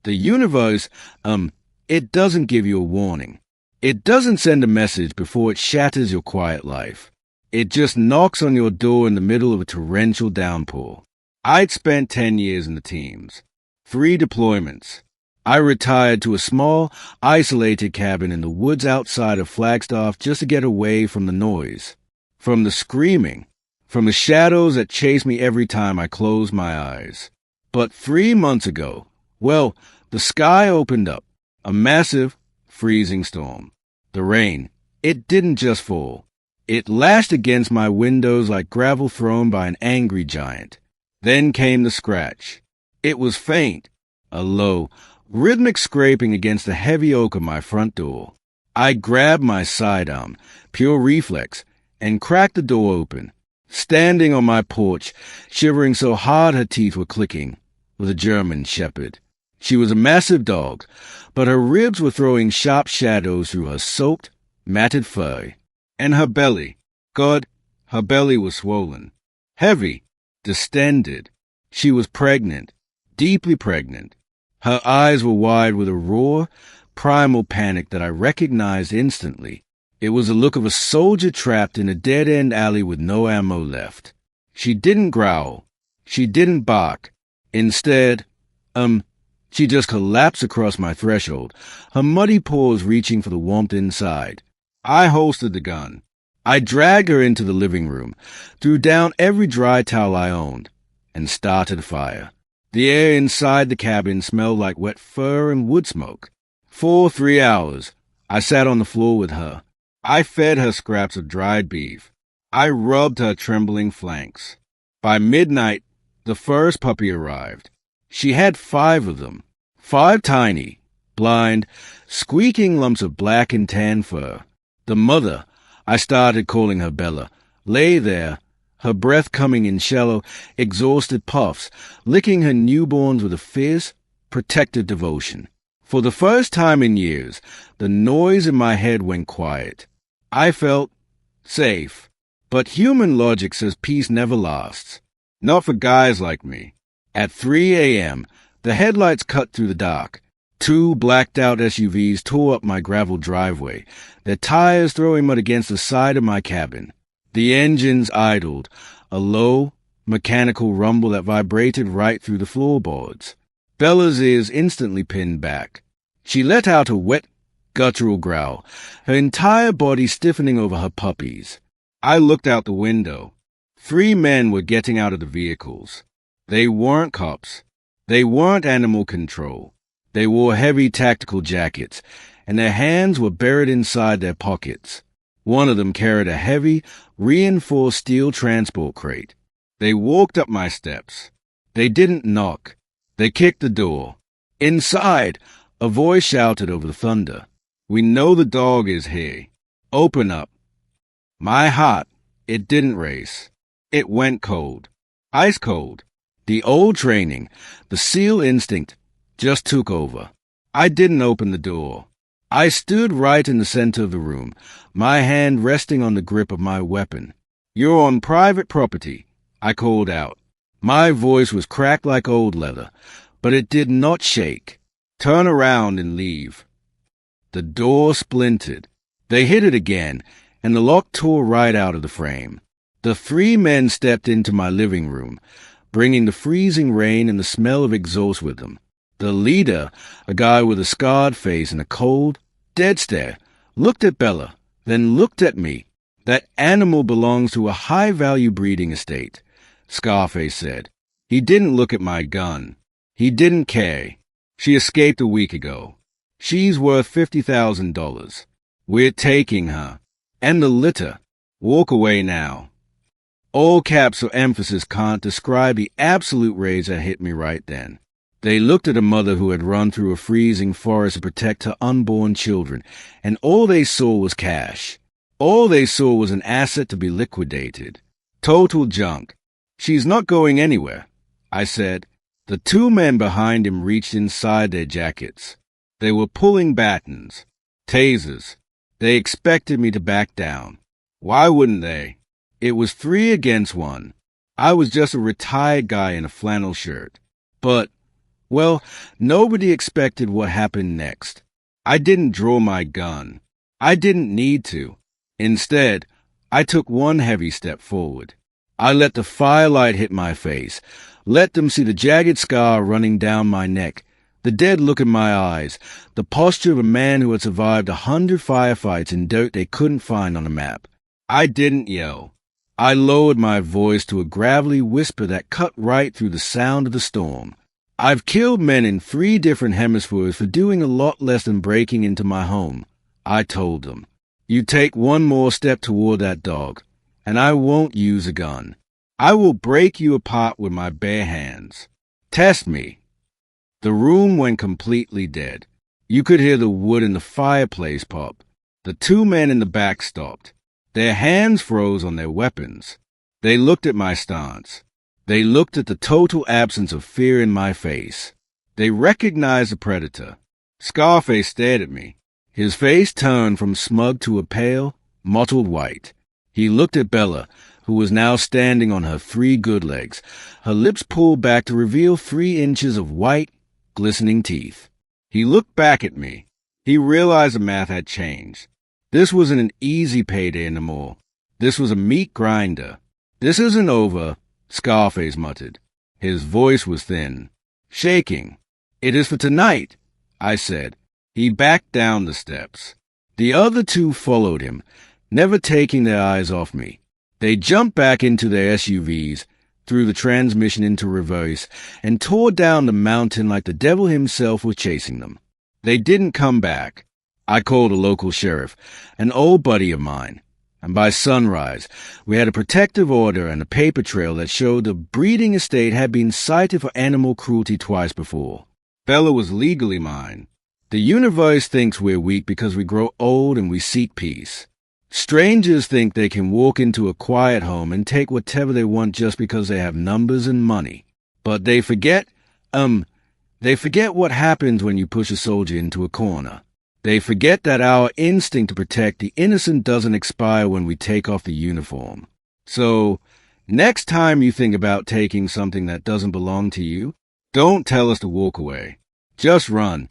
The universe, it doesn't give you a warning. It doesn't send a message before it shatters your quiet life. It just knocks on your door in the middle of a torrential downpour. I'd spent 10 years in the teams. 3 deployments. I retired to a small, isolated cabin in the woods outside of Flagstaff just to get away from the noise, from the screaming, from the shadows that chased me every time I closed my eyes. But 3 months ago, well, the sky opened up. A massive, freezing storm. The rain, it didn't just fall. It lashed against my windows like gravel thrown by an angry giant. Then came the scratch. It was faint, a low, rhythmic scraping against the heavy oak of my front door. I grabbed my sidearm, pure reflex, and cracked the door open. Standing on my porch, shivering so hard her teeth were clicking, was a German shepherd. She was a massive dog, but her ribs were throwing sharp shadows through her soaked, matted fur. And her belly, God, her belly was swollen, heavy, distended. She was pregnant, deeply pregnant. Her eyes were wide with a raw, primal panic that I recognized instantly. It was the look of a soldier trapped in a dead-end alley with no ammo left. She didn't growl. She didn't bark. Instead, she just collapsed across my threshold, her muddy paws reaching for the warmth inside. I holstered the gun. I dragged her into the living room, threw down every dry towel I owned, and started a fire. The air inside the cabin smelled like wet fur and wood smoke. For 3 hours, I sat on the floor with her. I fed her scraps of dried beef. I rubbed her trembling flanks. By midnight, the first puppy arrived. She had 5 of them, 5 tiny, blind, squeaking lumps of black and tan fur. The mother, I started calling her Bella, lay there, her breath coming in shallow, exhausted puffs, licking her newborns with a fierce, protective devotion. For the first time in years, the noise in my head went quiet. I felt safe, but human logic says peace never lasts. Not for guys like me. At 3 a.m., the headlights cut through the dark. 2 blacked-out SUVs tore up my gravel driveway, their tires throwing mud against the side of my cabin. The engines idled, a low, mechanical rumble that vibrated right through the floorboards. Bella's ears instantly pinned back. She let out a wet, guttural growl, her entire body stiffening over her puppies. I looked out the window. 3 men were getting out of the vehicles. They weren't cops. They weren't animal control. They wore heavy tactical jackets, and their hands were buried inside their pockets. One of them carried a heavy, reinforced steel transport crate. They walked up my steps. They didn't knock. They kicked the door. Inside, a voice shouted over the thunder, "We know the dog is here. Open up." My heart, it didn't race. It went cold. Ice cold. The old training, the SEAL instinct, just took over. I didn't open the door. I stood right in the center of the room, my hand resting on the grip of my weapon. "You're on private property," I called out. My voice was cracked like old leather, but it did not shake. "Turn around and leave." The door splintered. They hit it again, and the lock tore right out of the frame. The 3 men stepped into my living room, bringing the freezing rain and the smell of exhaust with them. The leader, a guy with a scarred face and a cold, dead stare, looked at Bella, then looked at me. "That animal belongs to a high-value breeding estate," Scarface said. He didn't look at my gun. He didn't care. "She escaped a week ago. She's worth $50,000. We're taking her. And the litter. Walk away now." All caps or emphasis can't describe the absolute rage that hit me right then. They looked at a mother who had run through a freezing forest to protect her unborn children, and all they saw was cash. All they saw was an asset to be liquidated. Total junk. "She's not going anywhere," I said. The 2 men behind him reached inside their jackets. They were pulling batons, tasers. They expected me to back down. Why wouldn't they? It was 3 against 1. I was just a retired guy in a flannel shirt. But Well, nobody expected what happened next. I didn't draw my gun. I didn't need to. Instead, I took one heavy step forward. I let the firelight hit my face, let them see the jagged scar running down my neck, the dead look in my eyes, the posture of a man who had survived 100 firefights in dirt they couldn't find on a map. I didn't yell. I lowered my voice to a gravelly whisper that cut right through the sound of the storm. I've killed men in 3 different hemispheres for doing a lot less than breaking into my home. I told them. You take one more step toward that dog, and I won't use a gun. I will break you apart with my bare hands. Test me. The room went completely dead. You could hear the wood in the fireplace pop. The 2 men in the back stopped. Their hands froze on their weapons. They looked at my stance. They looked at the total absence of fear in my face. They recognized the predator. Scarface stared at me. His face turned from smug to a pale, mottled white. He looked at Bella, who was now standing on her 3 good legs, her lips pulled back to reveal 3 inches of white, glistening teeth. He looked back at me. He realized the math had changed. This wasn't an easy payday anymore. This was a meat grinder. This isn't over, Scarface muttered. His voice was thin, shaking. It is for tonight, I said. He backed down the steps. The other 2 followed him, never taking their eyes off me. They jumped back into their SUVs, threw the transmission into reverse, and tore down the mountain like the devil himself was chasing them. They didn't come back. I called a local sheriff, an old buddy of mine, and by sunrise, we had a protective order and a paper trail that showed the breeding estate had been cited for animal cruelty twice before. Bella was legally mine. The universe thinks we're weak because we grow old and we seek peace. Strangers think they can walk into a quiet home and take whatever they want just because they have numbers and money. But they forget what happens when you push a soldier into a corner. They forget that our instinct to protect the innocent doesn't expire when we take off the uniform. So, next time you think about taking something that doesn't belong to you, don't tell us to walk away. Just run.